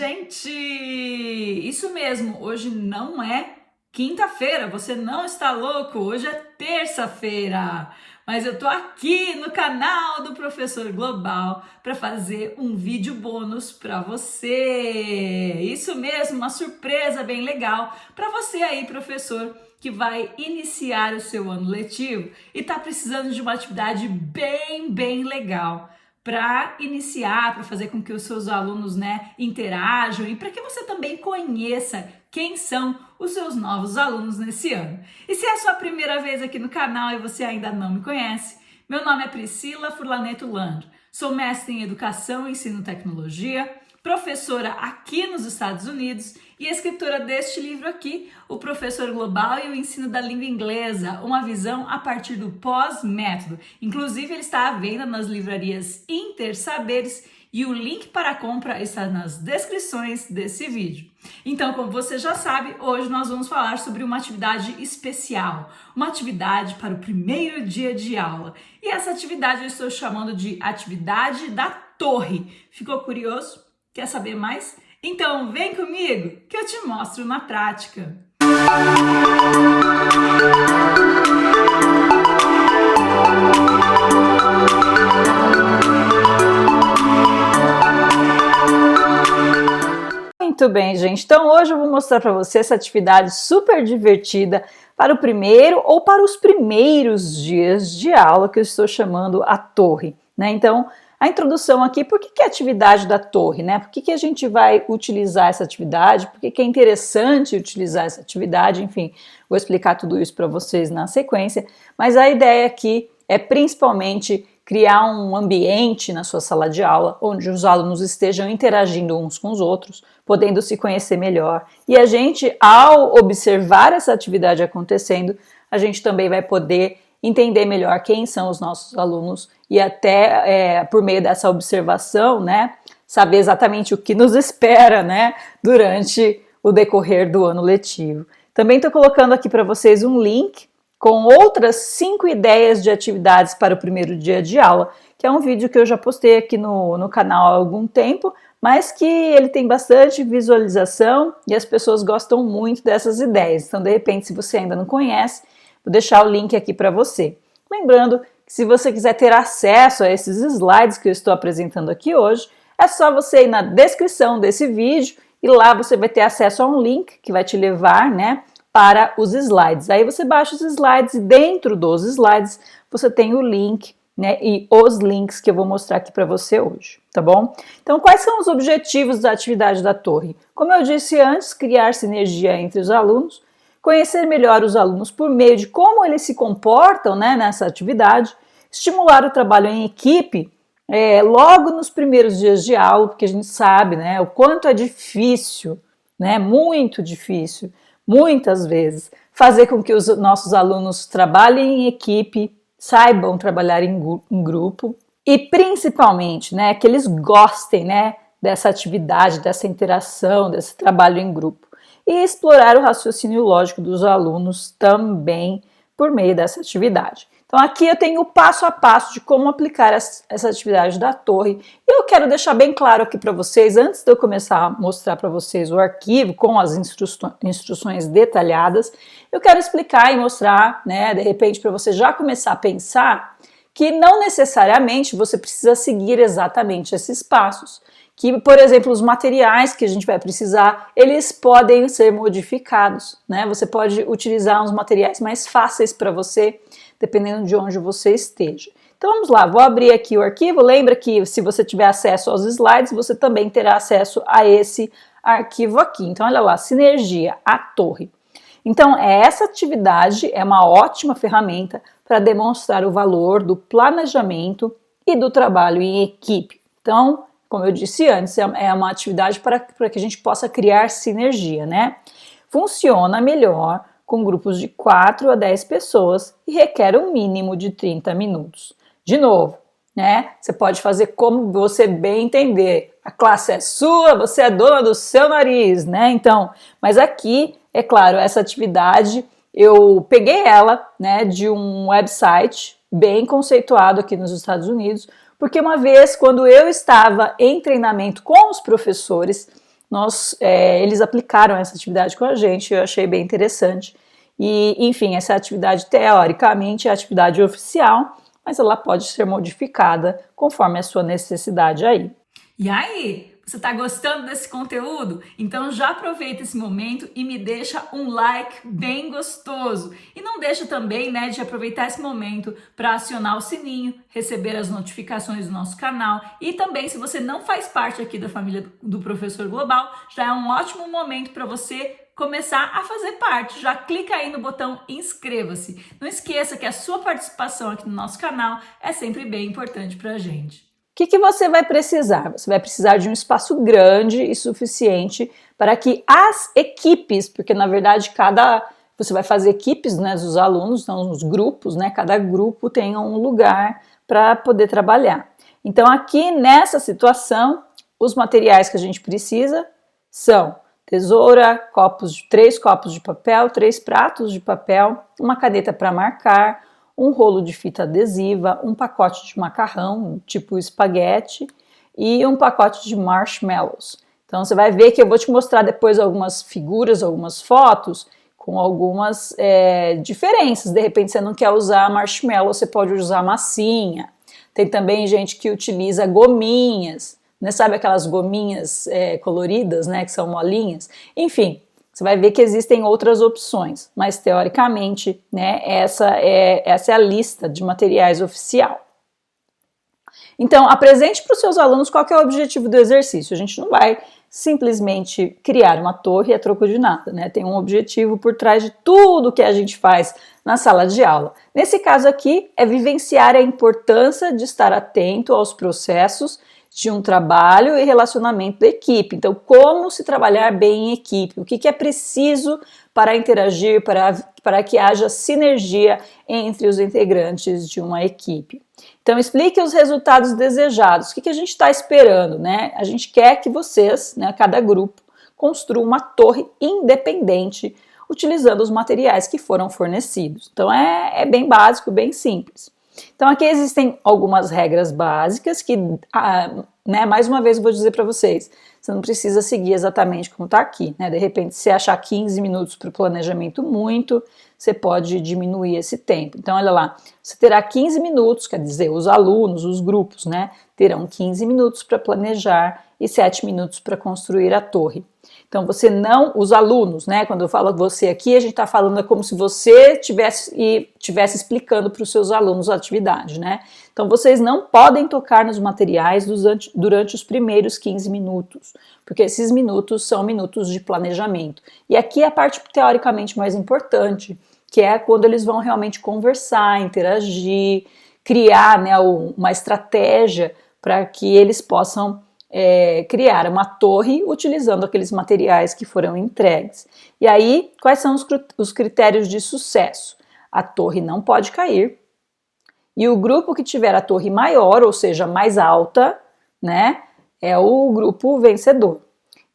gente! Isso mesmo, hoje não é quinta-feira, você não está louco, hoje é terça-feira. Mas eu tô aqui no canal do Professor Global para fazer um vídeo bônus para você. Isso mesmo, uma surpresa bem legal para você aí, professor, que vai iniciar o seu ano letivo e tá precisando de uma atividade bem legal para iniciar, para fazer com que os seus alunos, interajam e para que você também conheça quem são os seus novos alunos nesse ano. E se é a sua primeira vez aqui no canal e você ainda não me conhece, meu nome é Priscila Furlaneto Landro, sou mestre em Educação e Ensino Tecnologia, professora aqui nos Estados Unidos e escritora deste livro aqui, O Professor Global e o Ensino da Língua Inglesa, uma visão a partir do pós-método. Inclusive, ele está à venda nas livrarias Intersaberes e o link para a compra está nas descrições desse vídeo. Então, como você já sabe, hoje nós vamos falar sobre uma atividade especial, uma atividade para o primeiro dia de aula. E essa atividade eu estou chamando de atividade da torre. Ficou curioso? Quer saber mais? Então vem comigo que eu te mostro na prática. Muito bem, gente. Então hoje eu vou mostrar para você essa atividade super divertida para o primeiro ou para os primeiros dias de aula, que eu estou chamando a torre, né? Então, a introdução aqui, por que é a atividade da torre, né? Por que a gente vai utilizar essa atividade? Por que é interessante utilizar essa atividade? Enfim, vou explicar tudo isso para vocês na sequência, mas a ideia aqui é principalmente criar um ambiente na sua sala de aula onde os alunos estejam interagindo uns com os outros, podendo se conhecer melhor. E a gente, ao observar essa atividade acontecendo, a gente também vai poder entender melhor quem são os nossos alunos e até por meio dessa observação, né, saber exatamente o que nos espera, né, durante o decorrer do ano letivo. Também estou colocando aqui para vocês um link com outras 5 ideias de atividades para o primeiro dia de aula, que é um vídeo que eu já postei aqui no canal há algum tempo, mas que ele tem bastante visualização e as pessoas gostam muito dessas ideias. Então, de repente, se você ainda não conhece, vou deixar o link aqui para você. Lembrando que se você quiser ter acesso a esses slides que eu estou apresentando aqui hoje, é só você ir na descrição desse vídeo e lá você vai ter acesso a um link que vai te levar, né, para os slides. Aí você baixa os slides e dentro dos slides você tem o link, né, e os links que eu vou mostrar aqui para você hoje, tá bom? Então, quais são os objetivos da atividade da torre? Como eu disse antes, criar sinergia entre os alunos, conhecer melhor os alunos por meio de como eles se comportam, né, nessa atividade, estimular o trabalho em equipe logo nos primeiros dias de aula, porque a gente sabe, né, o quanto é difícil, né, muito difícil, muitas vezes, fazer com que os nossos alunos trabalhem em equipe, saibam trabalhar em grupo e principalmente, né, que eles gostem, né, dessa atividade, dessa interação, desse trabalho em grupo. E explorar o raciocínio lógico dos alunos também por meio dessa atividade. Então aqui eu tenho o passo a passo de como aplicar essa atividade da torre. E eu quero deixar bem claro aqui para vocês, antes de eu começar a mostrar para vocês o arquivo com as instruções detalhadas, eu quero explicar e mostrar, né, de repente para você já começar a pensar que não necessariamente você precisa seguir exatamente esses passos. Que, por exemplo, os materiais que a gente vai precisar, eles podem ser modificados, né? Você pode utilizar uns materiais mais fáceis para você, dependendo de onde você esteja. Então vamos lá, vou abrir aqui o arquivo. Lembra que se você tiver acesso aos slides, você também terá acesso a esse arquivo aqui. Então olha lá, sinergia, a torre. Então essa atividade é uma ótima ferramenta para demonstrar o valor do planejamento e do trabalho em equipe. Então, como eu disse antes, é uma atividade para que a gente possa criar sinergia, né? Funciona melhor com grupos de 4 a 10 pessoas e requer um mínimo de 30 minutos. De novo, né? Você pode fazer como você bem entender. A classe é sua, você é dona do seu nariz, né? Então, mas aqui, é claro, essa atividade, eu peguei ela, né, de um website bem conceituado aqui nos Estados Unidos, porque uma vez, quando eu estava em treinamento com os professores, eles aplicaram essa atividade com a gente, eu achei bem interessante. E, enfim, essa atividade teoricamente é a atividade oficial, mas ela pode ser modificada conforme a sua necessidade aí. E aí, você está gostando desse conteúdo? Então já aproveita esse momento e me deixa um like bem gostoso. E não deixa também, né, de aproveitar esse momento para acionar o sininho, receber as notificações do nosso canal. E também, se você não faz parte aqui da família do Professor Global, já é um ótimo momento para você começar a fazer parte. Já clica aí no botão inscreva-se. Não esqueça que a sua participação aqui no nosso canal é sempre bem importante para a gente. O que você vai precisar? Você vai precisar de um espaço grande e suficiente para que as equipes, porque na verdade você vai fazer equipes, né, dos alunos, então os grupos, né, cada grupo tenha um lugar para poder trabalhar. Então aqui nessa situação, os materiais que a gente precisa são tesoura, 3 copos de papel, 3 pratos de papel, uma caneta para marcar, um rolo de fita adesiva, um pacote de macarrão, tipo espaguete, e um pacote de marshmallows. Então você vai ver que eu vou te mostrar depois algumas figuras, algumas fotos, com algumas diferenças. De repente você não quer usar marshmallow, você pode usar massinha. Tem também gente que utiliza gominhas, né? Sabe aquelas gominhas coloridas, né, que são molinhas? Enfim, você vai ver que existem outras opções, mas teoricamente, né, essa é a lista de materiais oficial. Então, apresente para os seus alunos qual que é o objetivo do exercício. A gente não vai simplesmente criar uma torre a troco de nada, né? Tem um objetivo por trás de tudo que a gente faz na sala de aula. Nesse caso aqui, é vivenciar a importância de estar atento aos processos de um trabalho e relacionamento da equipe. Então, como se trabalhar bem em equipe? O que é preciso para interagir, para que haja sinergia entre os integrantes de uma equipe? Então, explique os resultados desejados. O que a gente está esperando, né? A gente quer que vocês, né, cada grupo, construa uma torre independente utilizando os materiais que foram fornecidos. Então, é bem básico, bem simples. Então aqui existem algumas regras básicas que, né, mais uma vez eu vou dizer para vocês, você não precisa seguir exatamente como está aqui, né? De repente, se achar 15 minutos para o planejamento muito, você pode diminuir esse tempo. Então olha lá, você terá 15 minutos, quer dizer, os alunos, os grupos, né, terão 15 minutos para planejar e 7 minutos para construir a torre. Então os alunos, né, quando eu falo você aqui, a gente está falando como se você tivesse explicando para os seus alunos a atividade, né? Então vocês não podem tocar nos materiais durante os primeiros 15 minutos, porque esses minutos são minutos de planejamento. E aqui é a parte teoricamente mais importante, que é quando eles vão realmente conversar, interagir, criar, né, uma estratégia para que eles possam criar uma torre utilizando aqueles materiais que foram entregues. E aí, quais são os critérios de sucesso? A torre não pode cair, e o grupo que tiver a torre maior, ou seja, mais alta, né, é o grupo vencedor.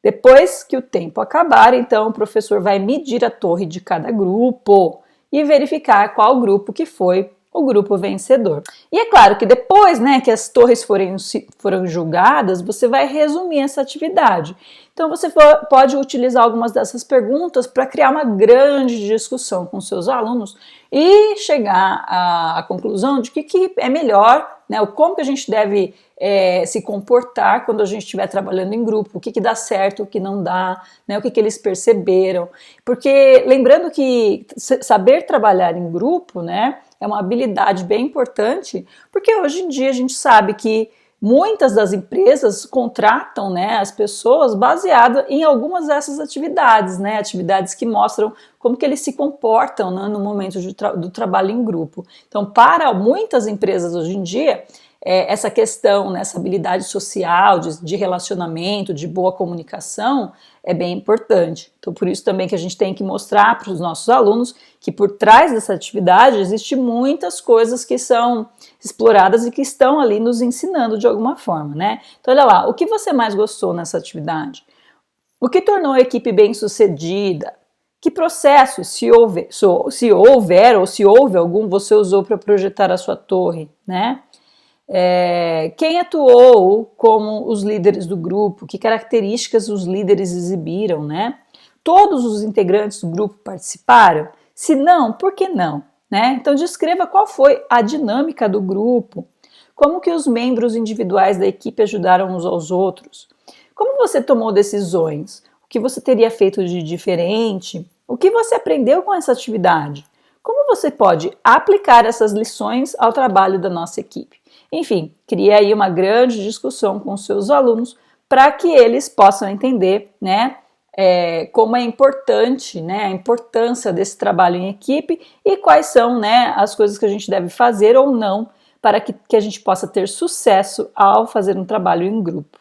Depois que o tempo acabar, então o professor vai medir a torre de cada grupo e verificar qual grupo que foi o grupo vencedor. E é claro que depois, né, que as torres foram julgadas, você vai resumir essa atividade. Então você pode utilizar algumas dessas perguntas para criar uma grande discussão com seus alunos e chegar à conclusão de que é melhor, né, como que a gente deve se comportar quando a gente estiver trabalhando em grupo, o que dá certo, o que não dá, né, o que eles perceberam. Porque lembrando que saber trabalhar em grupo, né, é uma habilidade bem importante, porque hoje em dia a gente sabe que muitas das empresas contratam, né, as pessoas baseado em algumas dessas atividades, né, atividades que mostram como que eles se comportam, né, no momento do trabalho em grupo. Então, para muitas empresas hoje em dia, essa questão, né, essa habilidade social, de relacionamento, de boa comunicação, é bem importante. Então, por isso também que a gente tem que mostrar para os nossos alunos que por trás dessa atividade existe muitas coisas que são exploradas e que estão ali nos ensinando de alguma forma, né? Então, olha lá, o que você mais gostou nessa atividade? O que tornou a equipe bem-sucedida? Que processo, se houver ou se houve algum, você usou para projetar a sua torre, né? Quem atuou como os líderes do grupo, que características os líderes exibiram, né? Todos os integrantes do grupo participaram? Se não, por que não? Né? Então descreva qual foi a dinâmica do grupo, como que os membros individuais da equipe ajudaram uns aos outros, como você tomou decisões, o que você teria feito de diferente, o que você aprendeu com essa atividade, como você pode aplicar essas lições ao trabalho da nossa equipe. Enfim, crie aí uma grande discussão com os seus alunos para que eles possam entender, né, como é importante, né, a importância desse trabalho em equipe e quais são, né, as coisas que a gente deve fazer ou não para que a gente possa ter sucesso ao fazer um trabalho em grupo.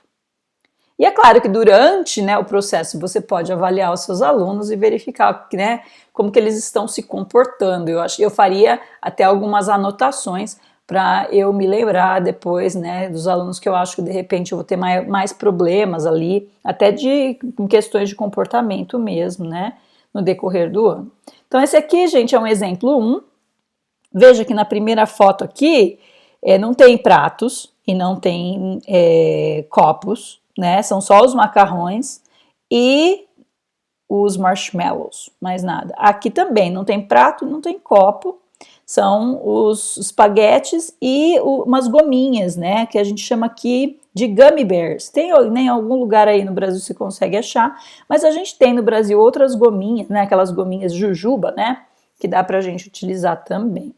E é claro que durante, né, o processo você pode avaliar os seus alunos e verificar, né, como que eles estão se comportando. Eu faria até algumas anotações para eu me lembrar depois, né, dos alunos que eu acho que de repente eu vou ter mais problemas ali, até em questões de comportamento mesmo, né, no decorrer do ano. Então esse aqui, gente, é um exemplo 1. Veja que na primeira foto aqui não tem pratos e não tem copos, né, são só os macarrões e os marshmallows, mais nada. Aqui também não tem prato, não tem copo, são os espaguetes e umas gominhas, né, que a gente chama aqui de gummy bears. Tem em algum lugar aí no Brasil você consegue achar, mas a gente tem no Brasil outras gominhas, né, aquelas gominhas jujuba, né, que dá pra gente utilizar também.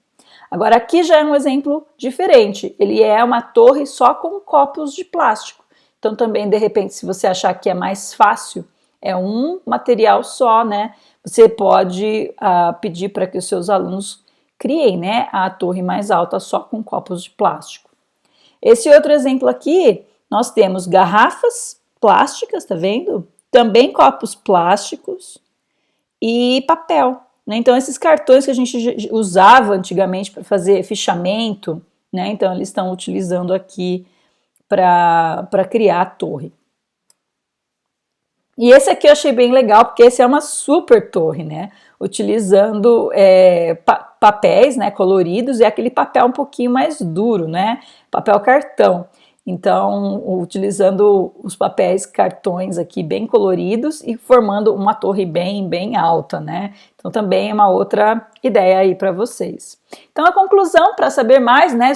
Agora aqui já é um exemplo diferente, ele é uma torre só com copos de plástico. Então também, de repente, se você achar que é mais fácil, é um material só, né, você pode pedir para que os seus alunos criem, né, a torre mais alta só com copos de plástico. Esse outro exemplo aqui, nós temos garrafas plásticas, tá vendo? Também copos plásticos e papel, né? Então esses cartões que a gente usava antigamente para fazer fichamento, né? Então eles estão utilizando aqui para criar a torre. E esse aqui eu achei bem legal, porque esse é uma super torre, né? Utilizando papéis, né, coloridos, e aquele papel um pouquinho mais duro, né? Papel cartão. Então, utilizando os papéis cartões aqui bem coloridos e formando uma torre bem alta, né? Então, também é uma outra ideia aí para vocês. Então, a conclusão, para saber mais, né,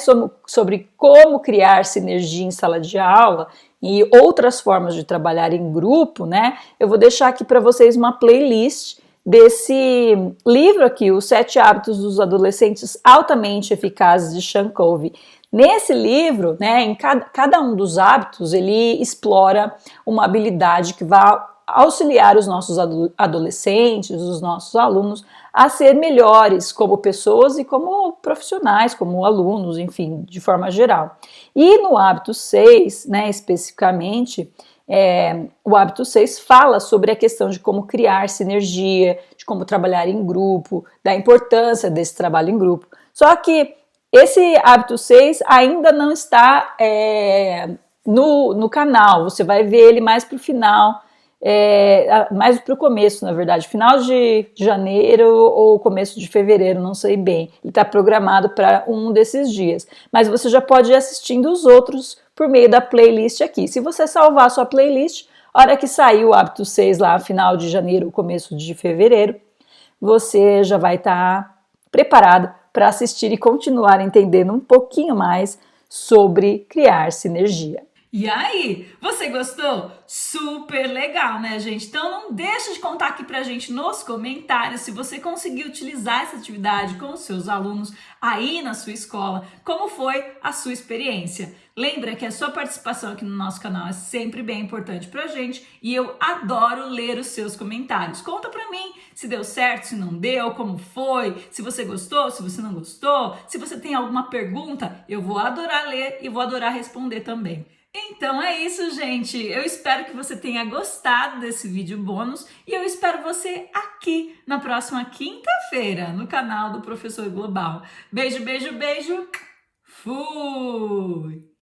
sobre como criar sinergia em sala de aula e outras formas de trabalhar em grupo, né, eu vou deixar aqui para vocês uma playlist desse livro aqui, Os 7 Hábitos dos Adolescentes Altamente Eficazes, de Sean Covey. Nesse livro, né, em cada um dos hábitos, ele explora uma habilidade que vai auxiliar os nossos adolescentes, os nossos alunos, a ser melhores como pessoas e como profissionais, como alunos, enfim, de forma geral. E no hábito 6, né, especificamente, o hábito 6 fala sobre a questão de como criar sinergia, de como trabalhar em grupo, da importância desse trabalho em grupo. Só que esse hábito 6 ainda não está no canal, você vai ver ele mais para o final, mais para o começo, na verdade, final de janeiro ou começo de fevereiro, não sei bem. Ele está programado para um desses dias, mas você já pode ir assistindo os outros por meio da playlist aqui. Se você salvar a sua playlist, a hora que sair o hábito 6 lá, final de janeiro ou começo de fevereiro, você já vai estar preparado para assistir e continuar entendendo um pouquinho mais sobre criar sinergia. E aí, você gostou? Super legal, né, gente? Então não deixa de contar aqui pra gente nos comentários se você conseguiu utilizar essa atividade com os seus alunos aí na sua escola, como foi a sua experiência. Lembra que a sua participação aqui no nosso canal é sempre bem importante pra gente e eu adoro ler os seus comentários. Conta pra mim se deu certo, se não deu, como foi, se você gostou, se você não gostou, se você tem alguma pergunta, eu vou adorar ler e vou adorar responder também. Então é isso, gente. Eu espero que você tenha gostado desse vídeo bônus e eu espero você aqui na próxima quinta-feira no canal do Professor Global. Beijo, beijo, beijo. Fui!